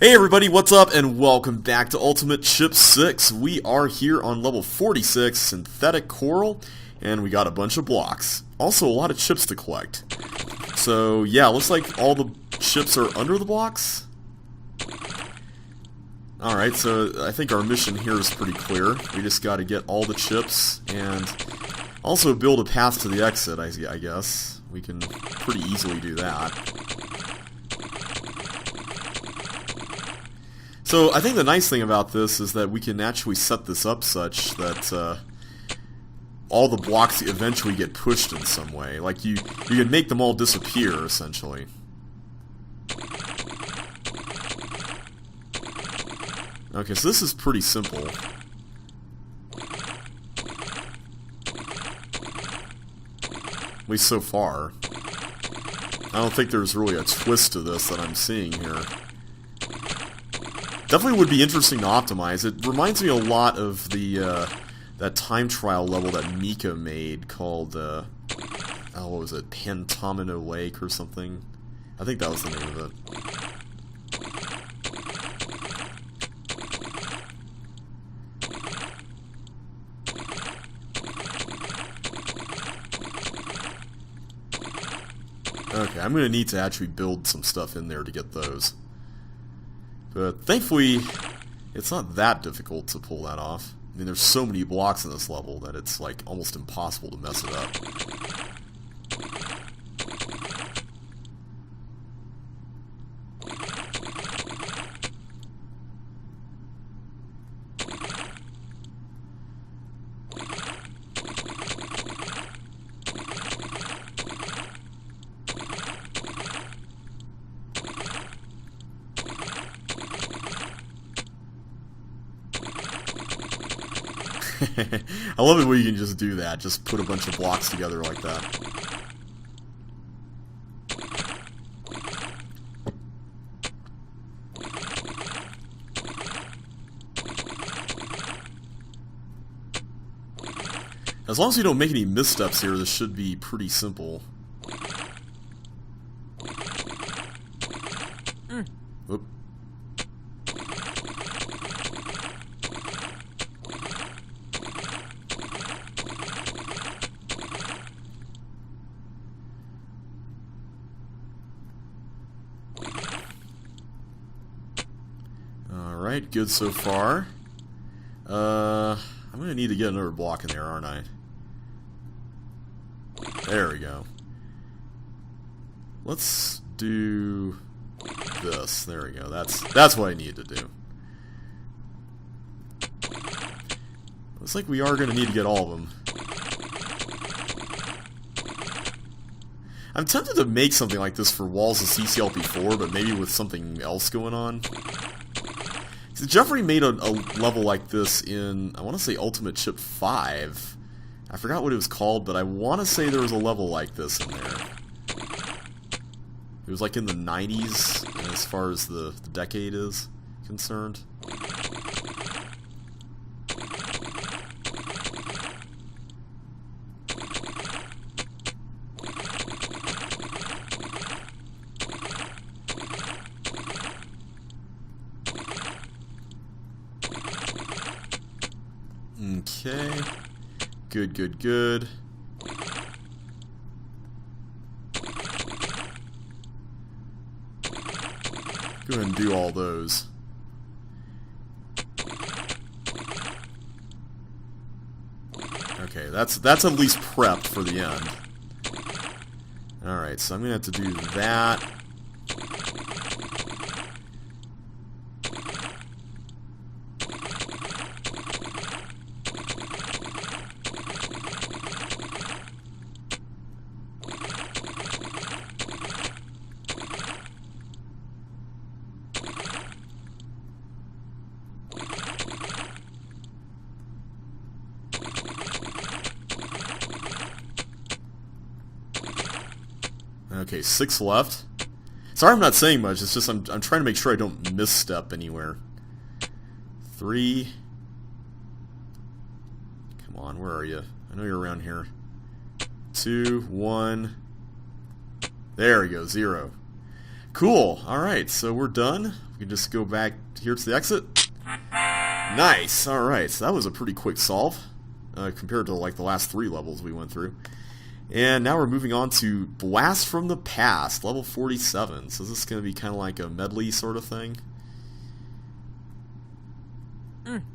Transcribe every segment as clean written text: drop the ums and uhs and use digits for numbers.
Hey everybody, what's up and welcome back to Ultimate Chip 6. We are here on level 46, Synthetic Coral, and we got a bunch of blocks. Also a lot of chips to collect. So yeah, looks like all the chips are under the blocks. Alright, so I think our mission here is pretty clear. We just gotta get all the chips and also build a path to the exit, I guess. We can pretty easily do that. So I think the nice thing about this is that we can actually set this up such that all the blocks eventually get pushed in some way. Like you can make them all disappear, essentially. Okay, so this is pretty simple. At least so far. I don't think there's really a twist to this that I'm seeing here. Definitely would be interesting to optimize. It reminds me a lot of the that time trial level that Mika made called oh, what was it, Pantomino Lake or something? I think that was the name of it. Okay, I'm gonna need to actually build some stuff in there to get those. But thankfully, it's not that difficult to pull that off. I mean, there's so many blocks in this level that it's like almost impossible to mess it up. I love it when you can just do that, just put a bunch of blocks together like that. As long as you don't make any missteps here, this should be pretty simple. Oop. Alright, good so far. I'm gonna need to get another block in there, aren't I? There we go. Let's do this. There we go. That's what I need to do. Looks like we are gonna need to get all of them. I'm tempted to make something like this for Walls of CCLP4, but maybe with something else going on. Jeffrey made a level like this in, I want to say Ultimate Chip 5. I forgot what it was called, but I want to say there was a level like this in there. It was like in the 90s, as far as the decade is concerned. Okay. Good, good, good. Go ahead and do all those. Okay, that's at least prepped for the end. Alright, so I'm gonna have to do that. Okay, 6 left. Sorry I'm not saying much, it's just I'm trying to make sure I don't misstep anywhere. 3. Come on, where are you? I know you're around here. 2, 1. There we go, 0. Cool. Alright, so we're done. We can just go back here to the exit. Nice! Alright, so that was a pretty quick solve, compared to like the last 3 levels we went through. And now we're moving on to Blast from the Past, level 47. So is this going to be kind of like a medley sort of thing?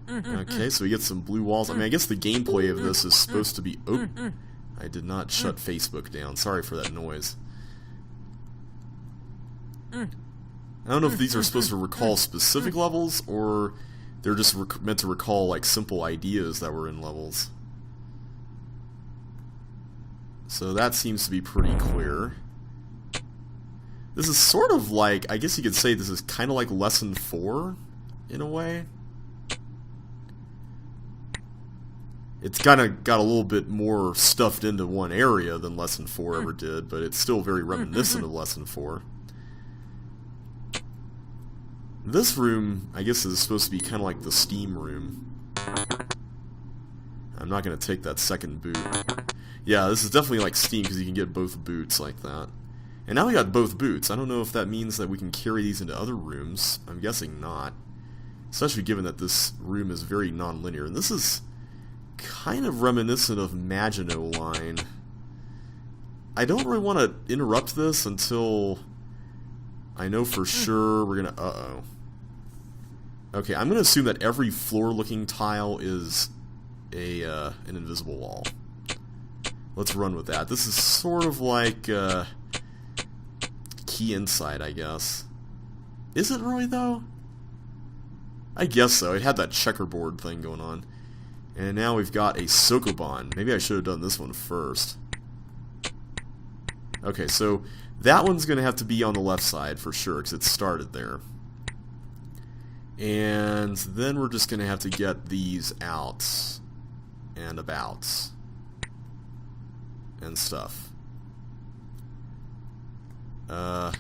Okay, so we get some blue walls. I mean, I guess the gameplay of this is supposed to be... Oh, I did not shut Facebook down. Sorry for that noise. I don't know if these are supposed to recall specific levels, or they're just meant to recall, like, simple ideas that were in levels. So that seems to be pretty clear. This is sort of like, I guess you could say this is kind of like Lesson 4, in a way. It's kind of got a little bit more stuffed into one area than Lesson 4 ever did, but it's still very reminiscent of Lesson 4. This room, I guess, is supposed to be kind of like the Steam room. I'm not going to take that second boot. Yeah, this is definitely like Steam, because you can get both boots like that. And now we got both boots. I don't know if that means that we can carry these into other rooms. I'm guessing not. Especially given that this room is very non-linear. And this is kind of reminiscent of Maginot Line. I don't really want to interrupt this until I know for sure we're gonna... Uh-oh. Okay, I'm gonna assume that every floor-looking tile is an invisible wall. Let's run with that. This is sort of like Key Insight, I guess. Is it really, though? I guess so. It had that checkerboard thing going on. And now we've got a Sokoban. Maybe I should have done this one first. Okay, so that one's going to have to be on the left side for sure, because it started there. And then we're just going to have to get these out and about and stuff. I'm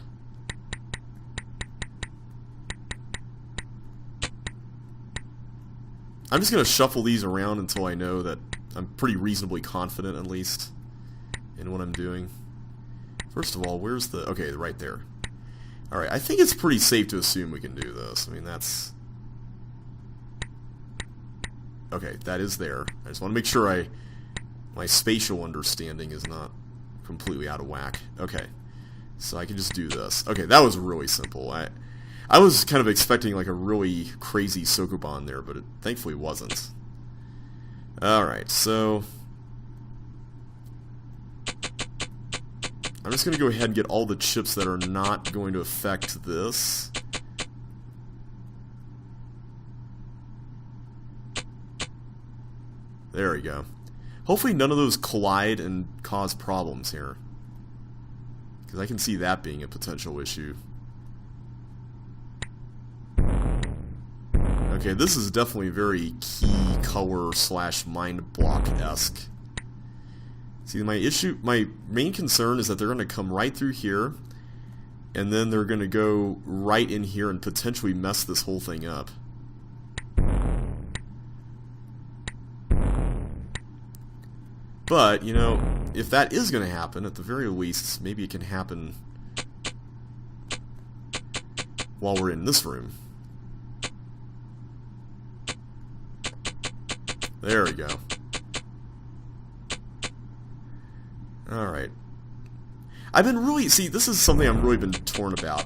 just going to shuffle these around until I know that I'm pretty reasonably confident, at least, in what I'm doing. First of all, where's the... Okay, right there. Alright, I think it's pretty safe to assume we can do this. I mean, that's... Okay, that is there. I just want to make sure my spatial understanding is not completely out of whack. Okay, so I can just do this. Okay, that was really simple. I was kind of expecting like a really crazy Sokoban there, but it thankfully wasn't. Alright, so... I'm just going to go ahead and get all the chips that are not going to affect this. There we go. Hopefully none of those collide and cause problems here, because I can see that being a potential issue. Okay, this is definitely very key color / mind block-esque. See, my main concern is that they're going to come right through here, and then they're going to go right in here and potentially mess this whole thing up. But, you know, if that is going to happen, at the very least, maybe it can happen while we're in this room. There we go. Alright. I've been really... See, this is something I've really been torn about.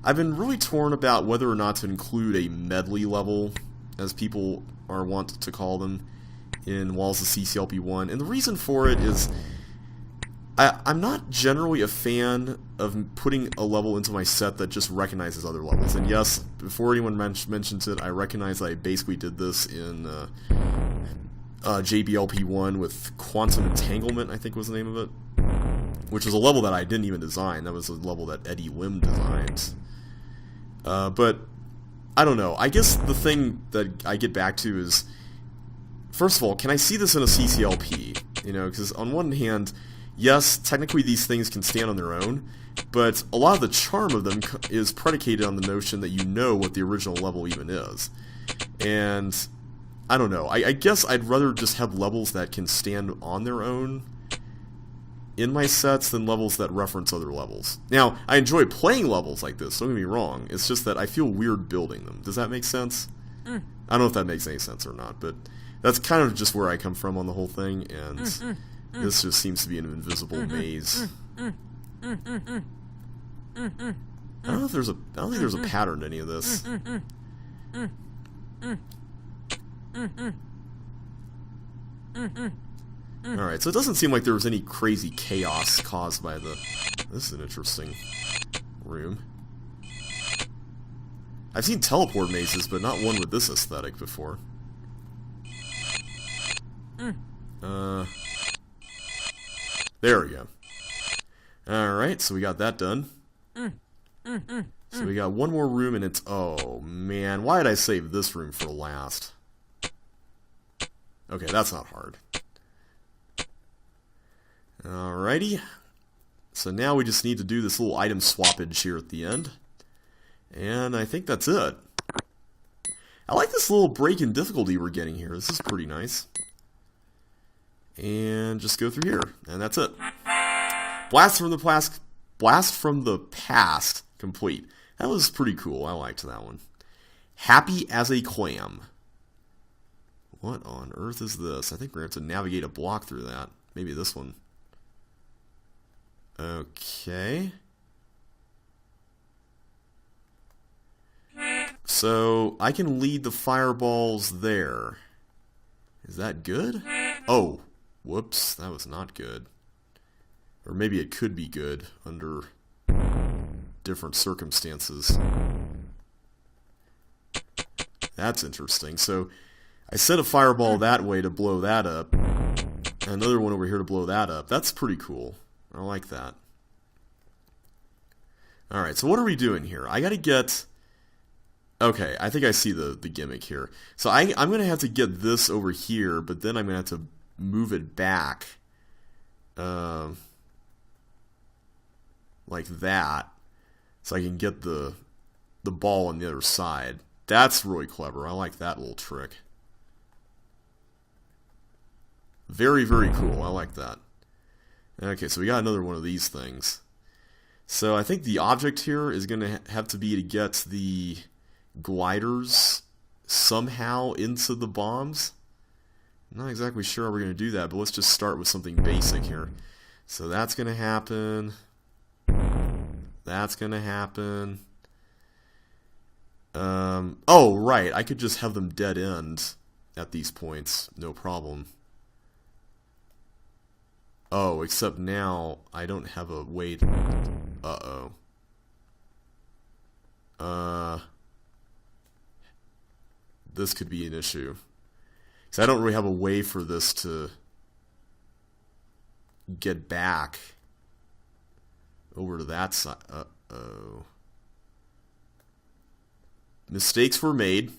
I've been really torn about whether or not to include a medley level, as people are wont to call them, in Walls of CCLP 1. And the reason for it is... I'm not generally a fan of putting a level into my set that just recognizes other levels. And yes, before anyone mentions it, I recognize I basically did this in JBLP 1 with Quantum Entanglement, I think was the name of it. Which was a level that I didn't even design. That was a level that Eddie Lim designed. But, I don't know. I guess the thing that I get back to is... First of all, can I see this in a CCLP? You know, because on one hand... Yes, technically these things can stand on their own, but a lot of the charm of them is predicated on the notion that you know what the original level even is. And, I don't know, I guess I'd rather just have levels that can stand on their own in my sets than levels that reference other levels. Now, I enjoy playing levels like this, don't get me wrong. It's just that I feel weird building them. Does that make sense? I don't know if that makes any sense or not, but that's kind of just where I come from on the whole thing, and this just seems to be an invisible maze. I don't know if there's a... I don't think there's a pattern to any of this. Alright, so it doesn't seem like there was any crazy chaos caused by the... This is an interesting room. I've seen teleport mazes, but not one with this aesthetic before. There we go. Alright, so we got that done. So we got one more room, and it's... Oh, man. Why did I save this room for last? Okay, that's not hard. Alrighty. So now we just need to do this little item swappage here at the end. And I think that's it. I like this little break in difficulty we're getting here. This is pretty nice. And just go through here. And that's it. Blast from the past complete. That was pretty cool. I liked that one. Happy as a clam. What on earth is this? I think we're going to have to navigate a block through that. Maybe this one. Okay. So, I can lead the fireballs there. Is that good? Oh, whoops, that was not good. Or maybe it could be good under different circumstances. That's interesting. So, I set a fireball that way to blow that up. Another one over here to blow that up. That's pretty cool. I like that. Alright, so what are we doing here? I gotta get... Okay, I think I see the gimmick here. So I'm going to have to get this over here, but then I'm going to have to move it back. Like that. So I can get the ball on the other side. That's really clever. I like that little trick. Very, very cool. I like that. Okay, so we got another one of these things. So I think the object here is going to have to be to get the gliders somehow into the bombs. I'm not exactly sure how we're going to do that, but let's just start with something basic here. So that's going to happen. That's going to happen. Oh, right. I could just have them dead end at these points. No problem. Oh, except now I don't have a way to... Uh-oh. This could be an issue. Because I don't really have a way for this to get back over to that side. Uh-oh. Mistakes were made.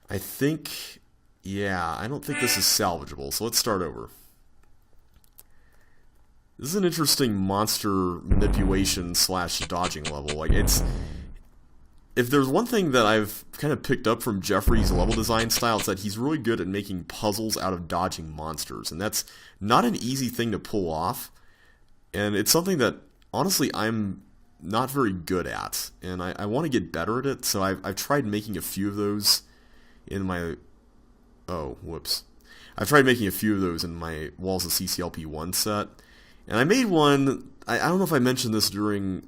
I think... Yeah, I don't think this is salvageable, so let's start over. This is an interesting monster manipulation / dodging level. Like, it's... If there's one thing that I've kind of picked up from Jeffrey's level design style, it's that he's really good at making puzzles out of dodging monsters. And that's not an easy thing to pull off. And it's something that, honestly, I'm not very good at. And I want to get better at it, so I've tried making a few of those in my... Oh, whoops. I've tried making a few of those in my Walls of CCLP 1 set. And I made one... I don't know if I mentioned this during...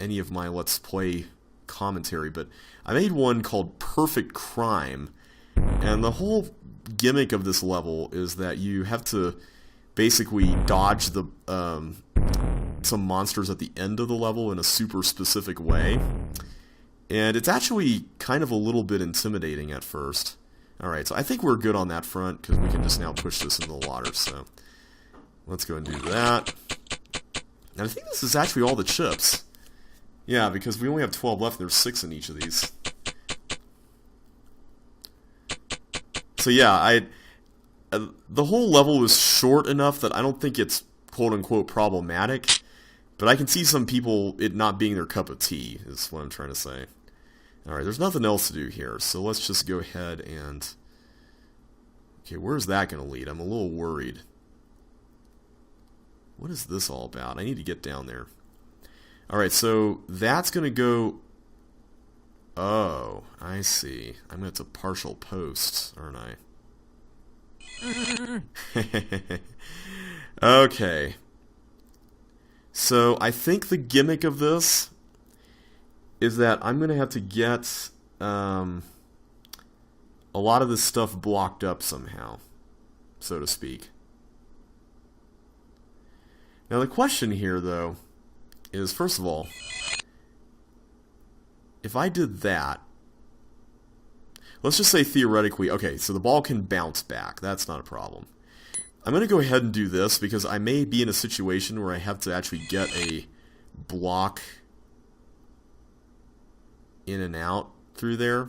any of my Let's Play commentary, but I made one called Perfect Crime, and the whole gimmick of this level is that you have to basically dodge the some monsters at the end of the level in a super specific way, and it's actually kind of a little bit intimidating at first. Alright, so I think we're good on that front, because we can just now push this into the water, so let's go and do that. And I think this is actually all the chips. Yeah, because we only have 12 left, and there's 6 in each of these. So yeah, the whole level was short enough that I don't think it's quote-unquote problematic, but I can see some people, it not being their cup of tea, is what I'm trying to say. Alright, there's nothing else to do here, so let's just go ahead and Okay, where's that going to lead? I'm a little worried. What is this all about? I need to get down there. Alright, so that's going to go... Oh, I see. I'm going to partial posts, aren't I? Okay. So I think the gimmick of this is that I'm going to have to get a lot of this stuff blocked up somehow, so to speak. Now the question here, though, is, first of all, if I did that, let's just say theoretically, okay, so the ball can bounce back. That's not a problem. I'm going to go ahead and do this because I may be in a situation where I have to actually get a block in and out through there.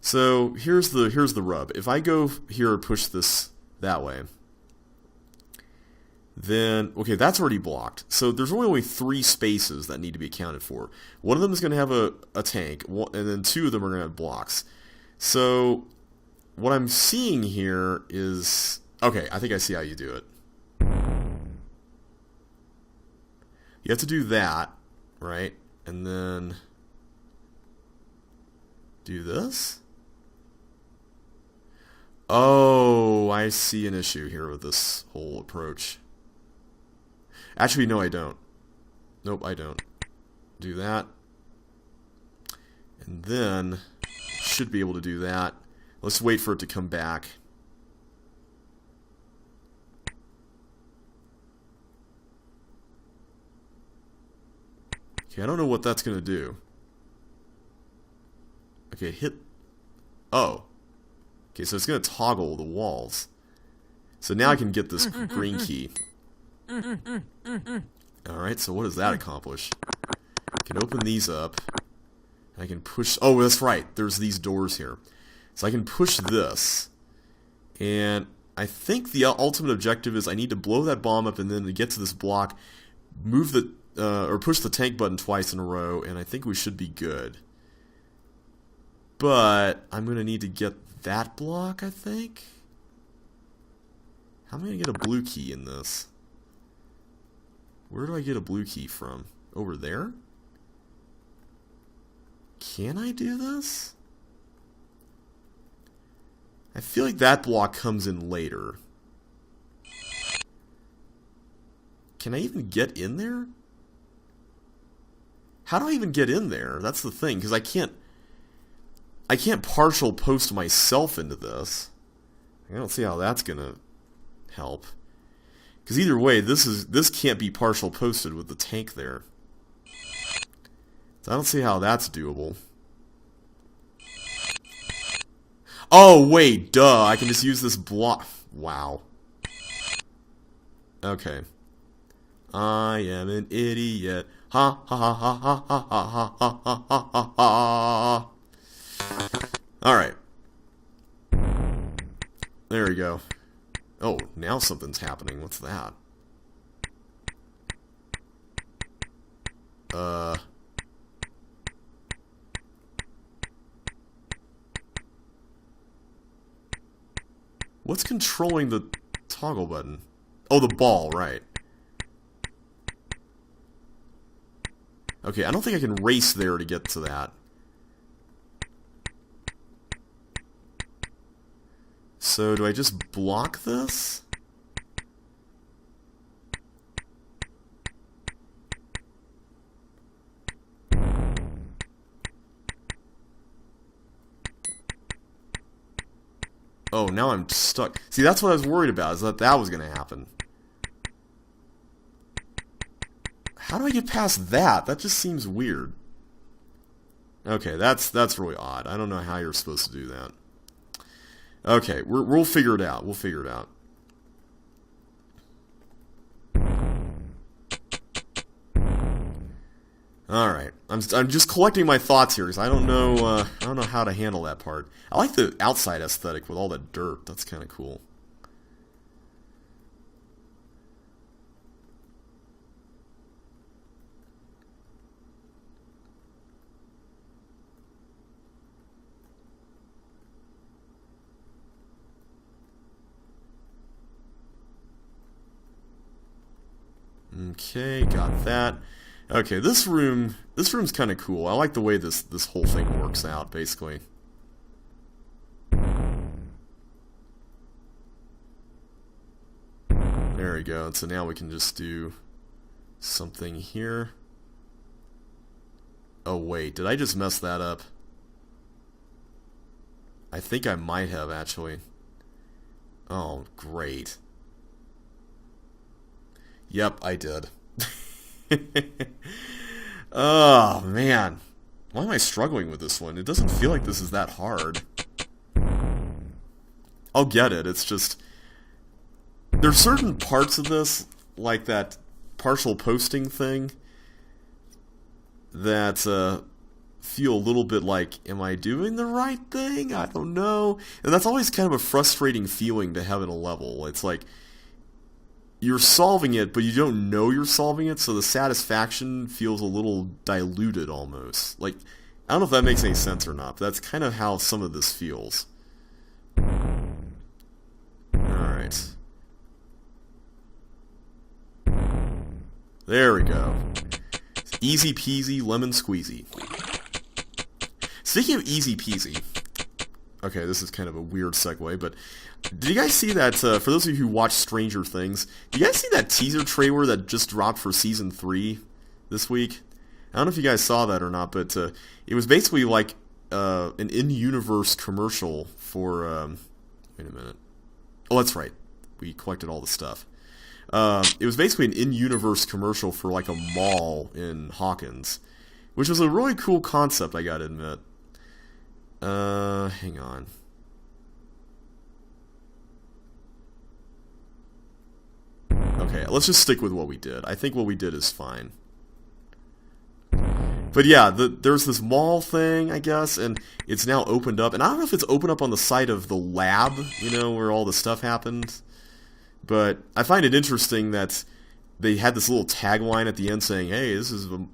So here's the rub. If I go here and push this that way, then, okay, that's already blocked. So there's only 3 spaces that need to be accounted for. One of them is going to have a tank, and then 2 of them are going to have blocks. So what I'm seeing here is... Okay, I think I see how you do it. You have to do that, right? And then do this. Oh, I see an issue here with this whole approach. Actually, no, I don't. Nope, I don't. Do that. And then, should be able to do that. Let's wait for it to come back. Okay, I don't know what that's going to do. Okay, hit... Oh. Okay, so it's going to toggle the walls. So now I can get this green key. Alright, so what does that accomplish? I can open these up. And I can push... Oh, that's right. There's these doors here. So I can push this. And I think the ultimate objective is I need to blow that bomb up and then to get to this block, move the... or push the tank button twice in a row, and I think we should be good. But I'm going to need to get that block, I think? How am I going to get a blue key in this? Where do I get a blue key from? Over there? Can I do this? I feel like that block comes in later. Can I even get in there? How do I even get in there? That's the thing, because I can't partial post myself into this. I don't see how that's gonna help. Because either way, this can't be partial posted with the tank there. So I don't see how that's doable. Oh, wait, duh. I can just use this block. Wow. Okay. I am an idiot. Ha ha ha ha ha ha ha ha ha ha ha. Alright. There we go. Oh, now something's happening. What's that? What's controlling the toggle button? Oh, the ball, right. Okay, I don't think I can race there to get to that. So, do I just block this? Oh, now I'm stuck. See, that's what I was worried about, is that that was going to happen. How do I get past that? That just seems weird. Okay, that's really odd. I don't know how you're supposed to do that. Okay, we'll figure it out. We'll figure it out. All right, I'm just collecting my thoughts here because I don't know how to handle that part. I like the outside aesthetic with all that dirt. That's kind of cool. Okay, got that. Okay, this room's kind of cool. I like the way this whole thing works out, basically. There we go. And so now we can just do something here. Oh wait, did I just mess that up? I think I might have, actually. Oh, great. Yep, I did. Oh, man. Why am I struggling with this one? It doesn't feel like this is that hard. I'll get it, it's just... There's certain parts of this, like that partial posting thing, that feel a little bit like, am I doing the right thing? I don't know. And that's always kind of a frustrating feeling to have in a level. It's like, you're solving it, but you don't know you're solving it, so the satisfaction feels a little diluted almost. Like, I don't know if that makes any sense or not, but that's kind of how some of this feels. Alright. There we go. Easy peasy, lemon squeezy. Speaking of easy peasy, okay, this is kind of a weird segue, but did you guys see that, for those of you who watch Stranger Things, did you guys see that teaser trailer that just dropped for Season 3 this week? I don't know if you guys saw that or not, but it was basically like an in-universe commercial for, wait a minute. Oh, that's right. We collected all the stuff. It was basically an in-universe commercial for like a mall in Hawkins, which was a really cool concept, I gotta admit. Hang on. Okay, let's just stick with what we did. I think what we did is fine. But yeah, there's this mall thing, I guess, and it's now opened up. And I don't know if it's opened up on the site of the lab, you know, where all the stuff happened. But I find it interesting that they had this little tagline at the end saying, hey, this is done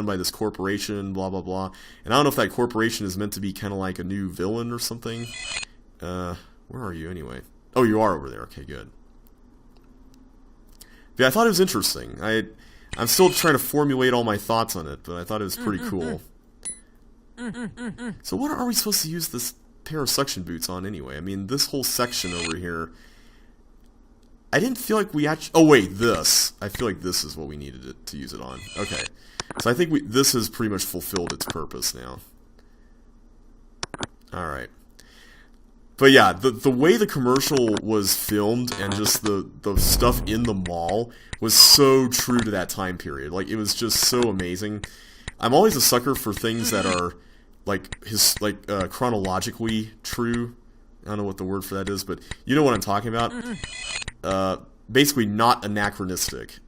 by this corporation, blah, blah, blah. And I don't know if that corporation is meant to be kind of like a new villain or something. Where are you anyway? Oh, you are over there. Okay, good. But yeah, I thought it was interesting. I'm still trying to formulate all my thoughts on it, but I thought it was pretty cool. So what are we supposed to use this pair of suction boots on anyway? I mean, this whole section over here, I didn't feel like we actually... Oh wait, this. I feel like this is what we needed to use it on. Okay. So I think this has pretty much fulfilled its purpose now. Alright. But yeah, the way the commercial was filmed and just the stuff in the mall was so true to that time period. Like, it was just so amazing. I'm always a sucker for things that are like chronologically true. I don't know what the word for that is, but you know what I'm talking about. Basically not anachronistic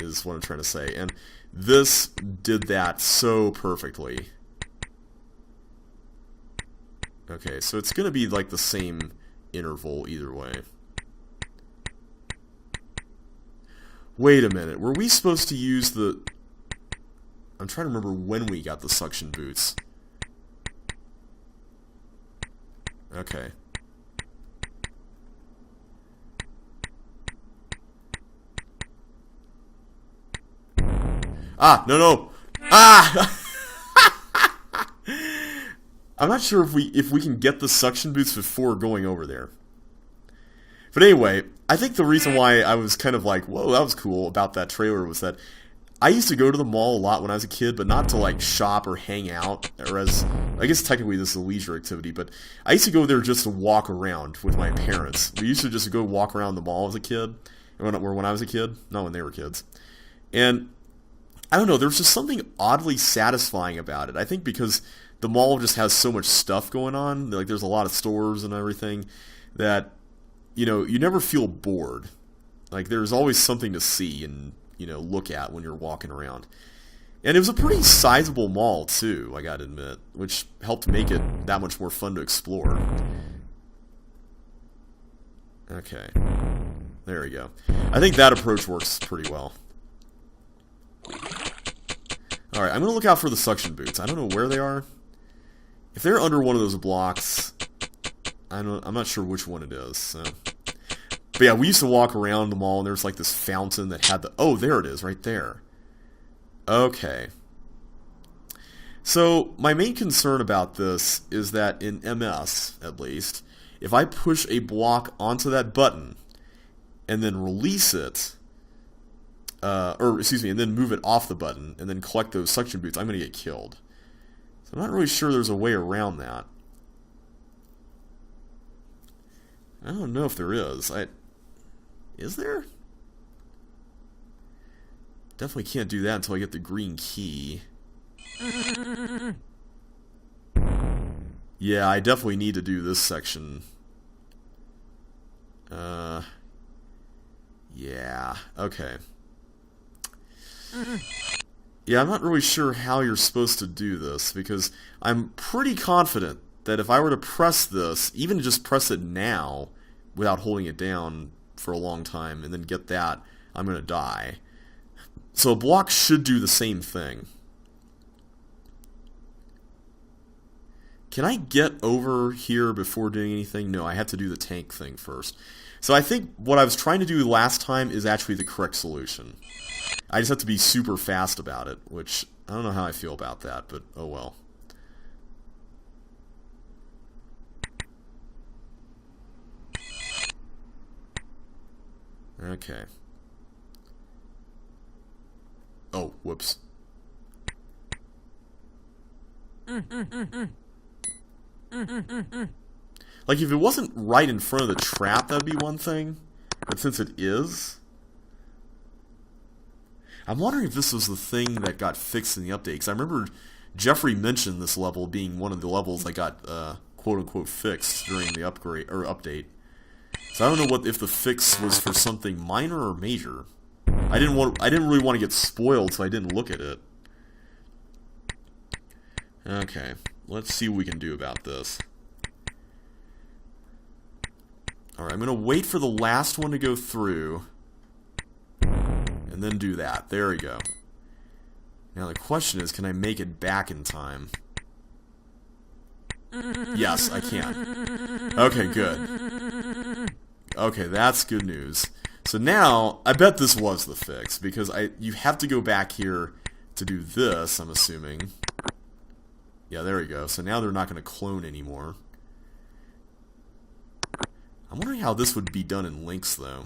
is what I'm trying to say. And this did that so perfectly. Okay, so it's going to be like the same interval either way. Wait a minute, were we supposed to use the... I'm trying to remember when we got the suction boots. Okay. Ah, no. Ah! I'm not sure if we can get the suction boots before going over there. But anyway, I think the reason why I was kind of like, whoa, that was cool about that trailer was that I used to go to the mall a lot when I was a kid, but not to like shop or hang out, or as, I guess technically this is a leisure activity, but I used to go there just to walk around with my parents. We used to just go walk around the mall as a kid, when I was a kid, not when they were kids. And I don't know, there's just something oddly satisfying about it. I think because the mall just has so much stuff going on, like there's a lot of stores and everything, that, you know, you never feel bored. Like there's always something to see and, you know, look at when you're walking around. And it was a pretty sizable mall too, I gotta admit, which helped make it that much more fun to explore. Okay, there we go. I think that approach works pretty well. Alright, I'm gonna look out for the suction boots. I don't know where they are. If they're under one of those blocks, I'm not sure which one it is. So. But yeah, we used to walk around the mall, and there was like this fountain that had the... Oh, there it is, right there. Okay. So, my main concern about this is that in MS, at least, if I push a block onto that button, and then release it, and then move it off the button, and then collect those suction boots, I'm going to get killed. So I'm not really sure there's a way around that. I don't know if there is. Is there? Definitely can't do that until I get the green key. Yeah, I definitely need to do this section. Yeah, okay. Yeah, I'm not really sure how you're supposed to do this, because I'm pretty confident that if I were to press this, even just press it now, without holding it down for a long time, and then get that, I'm going to die. So a block should do the same thing. Can I get over here before doing anything? No, I have to do the tank thing first. So I think what I was trying to do last time is actually the correct solution. I just have to be super fast about it, which I don't know how I feel about that, but oh well. Okay. Oh, whoops. Like, if it wasn't right in front of the trap, that'd be one thing. But since it is... I'm wondering if this was the thing that got fixed in the update, because I remember Jeffrey mentioned this level being one of the levels that got, quote-unquote, fixed during the upgrade, or update. So I don't know if the fix was for something minor or major. I didn't really want to get spoiled, so I didn't look at it. Okay, let's see what we can do about this. Alright, I'm going to wait for the last one to go through, and then do that. There we go. Now the question is, can I make it back in time? Yes, I can. Okay, good. Okay, that's good news. So now, I bet this was the fix, because you have to go back here to do this, I'm assuming. Yeah, there we go. So now they're not going to clone anymore. I'm wondering how this would be done in Lynx, though.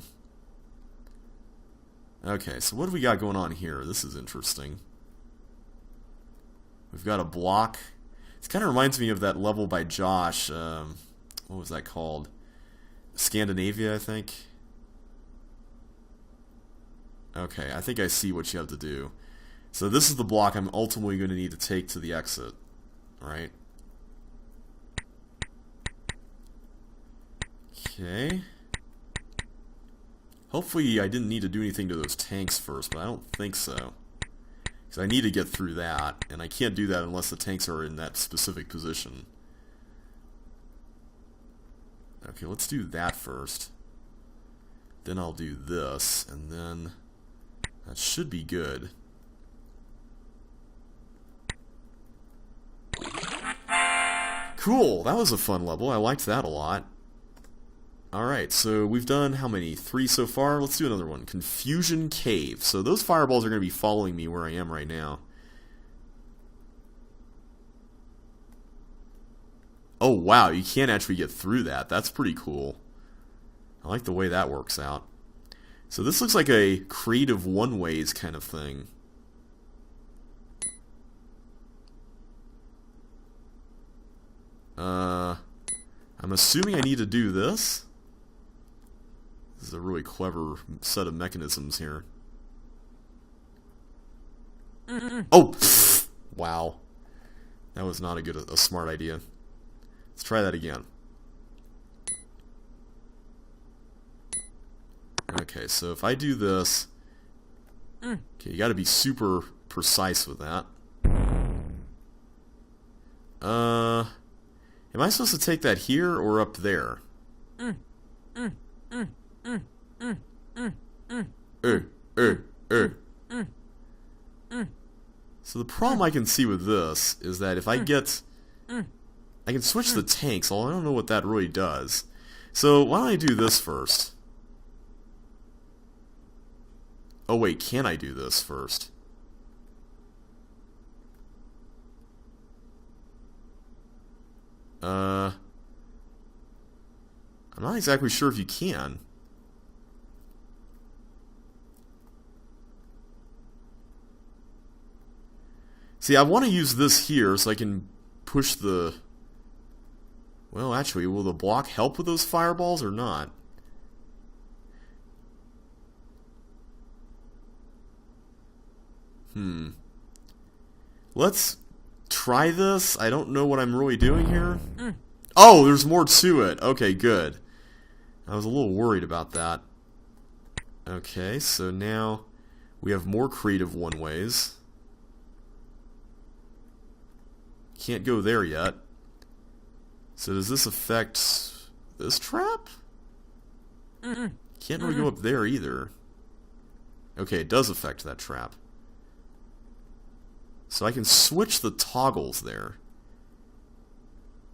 Okay, so what do we got going on here? This is interesting. We've got a block. It kind of reminds me of that level by Josh. What was that called? Scandinavia, I think. Okay, I think I see what you have to do. So this is the block I'm ultimately going to need to take to the exit. Right? Okay. Hopefully I didn't need to do anything to those tanks first, but I don't think so. Because I need to get through that, and I can't do that unless the tanks are in that specific position. Okay, let's do that first. Then I'll do this, and then that should be good. Cool, that was a fun level. I liked that a lot. Alright, so we've done how many? 3 so far? Let's do another one. Confusion Cave. So those fireballs are going to be following me where I am right now. Oh wow, you can't actually get through that. That's pretty cool. I like the way that works out. So this looks like a creative one-ways kind of thing. I'm assuming I need to do this. This is a really clever set of mechanisms here. Oh! Wow. That was not a smart idea. Let's try that again. Okay, so if I do this... Okay, you gotta be super precise with that. Am I supposed to take that here or up there? So the problem I can see with this is that if I get... I can switch the tanks, although I don't know what that really does. So why don't I do this first? Oh wait, can I do this first? I'm not exactly sure if you can. See, I want to use this here so I can push the... Well, actually, will the block help with those fireballs or not? Let's try this. I don't know what I'm really doing here. Oh, there's more to it. Okay, good. I was a little worried about that. Okay, so now we have more creative one-ways. Can't go there yet. So does this affect this trap? Can't really go up there either. Okay, it does affect that trap. So I can switch the toggles there.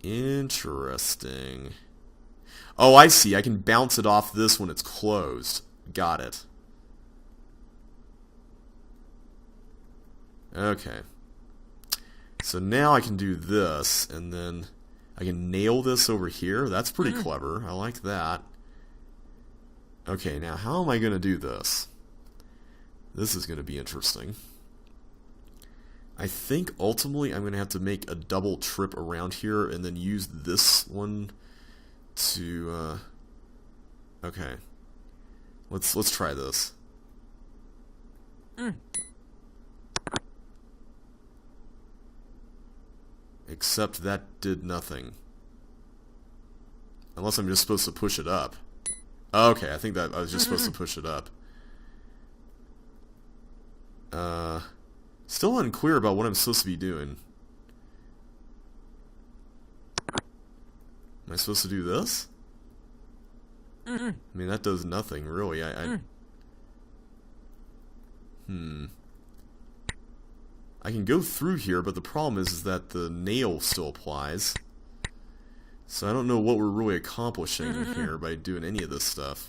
Interesting. Oh, I see. I can bounce it off this when it's closed. Got it. Okay. So now I can do this, and then I can nail this over here. That's pretty clever. I like that. Okay, now how am I going to do this? This is going to be interesting. I think ultimately I'm going to have to make a double trip around here and then use this one to... Okay. Let's try this. Except that did nothing. Unless I'm just supposed to push it up. Okay, I think that I was just supposed to push it up. Still unclear about what I'm supposed to be doing. Am I supposed to do this? I mean, that does nothing, really. I can go through here, but the problem is that the nail still applies. So I don't know what we're really accomplishing here by doing any of this stuff.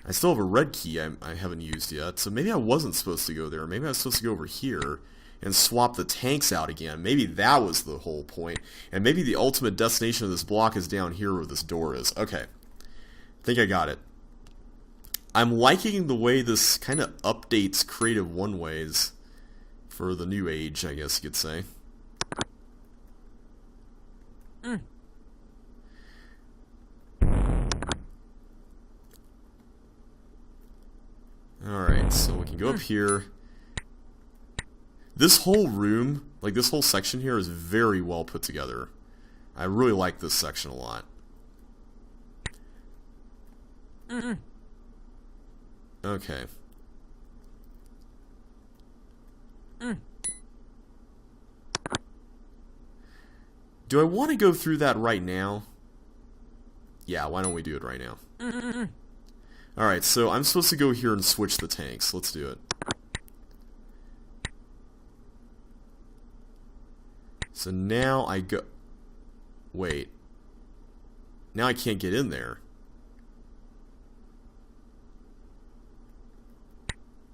I still have a red key I haven't used yet, so maybe I wasn't supposed to go there. Maybe I was supposed to go over here and swap the tanks out again. Maybe that was the whole point. And maybe the ultimate destination of this block is down here where this door is. Okay. I think I got it. I'm liking the way this kind of updates creative one-ways for the new age, I guess you could say. Alright, so we can go up here. This whole room, like this whole section here, is very well put together. I really like this section a lot. Okay. Do I want to go through that right now? Yeah, why don't we do it right now? Alright, so I'm supposed to go here and switch the tanks. Let's do it. So now I go... Wait. Now I can't get in there.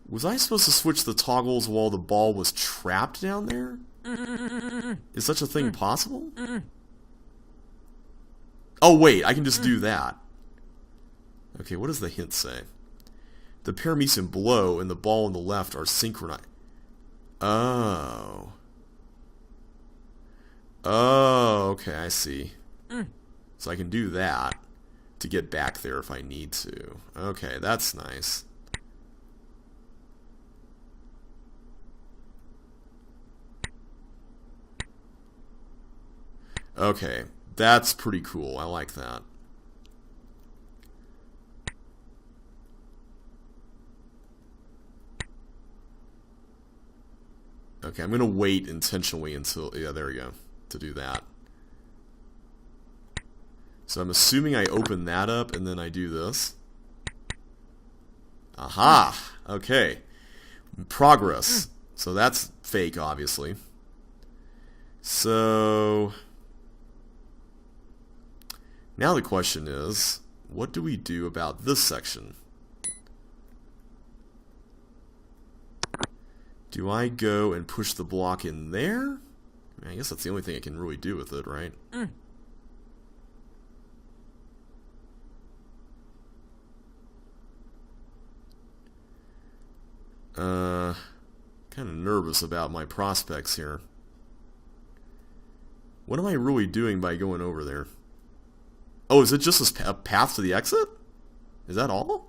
Was I supposed to switch the toggles while the ball was trapped down there? Is such a thing possible? Oh wait, I can just do that. Okay, what does the hint say? The paramecium below and the ball on the left are synchronized. Oh. Oh, okay, I see. So I can do that to get back there if I need to. Okay, that's nice. Okay, that's pretty cool. I like that. Okay, I'm going to wait intentionally until... Yeah, there we go. To do that. So I'm assuming I open that up and then I do this. Aha! Okay. Progress. So that's fake, obviously. So... now the question is, what do we do about this section? Do I go and push the block in there? I guess that's the only thing I can really do with it, right? Kind of nervous about my prospects here. What am I really doing by going over there? Oh, is it just a path to the exit? Is that all?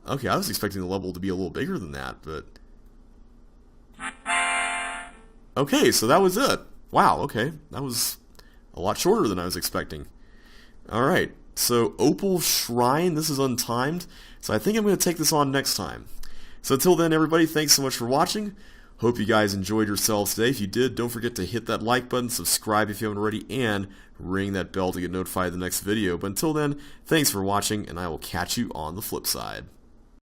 Okay, I was expecting the level to be a little bigger than that, but... Okay, so that was it. Wow, okay. That was a lot shorter than I was expecting. Alright, so Opal Shrine, this is untimed, so I think I'm going to take this on next time. So until then, everybody, thanks so much for watching. Hope you guys enjoyed yourselves today. If you did, don't forget to hit that like button, subscribe if you haven't already, and ring that bell to get notified of the next video. But until then, thanks for watching, and I will catch you on the flip side.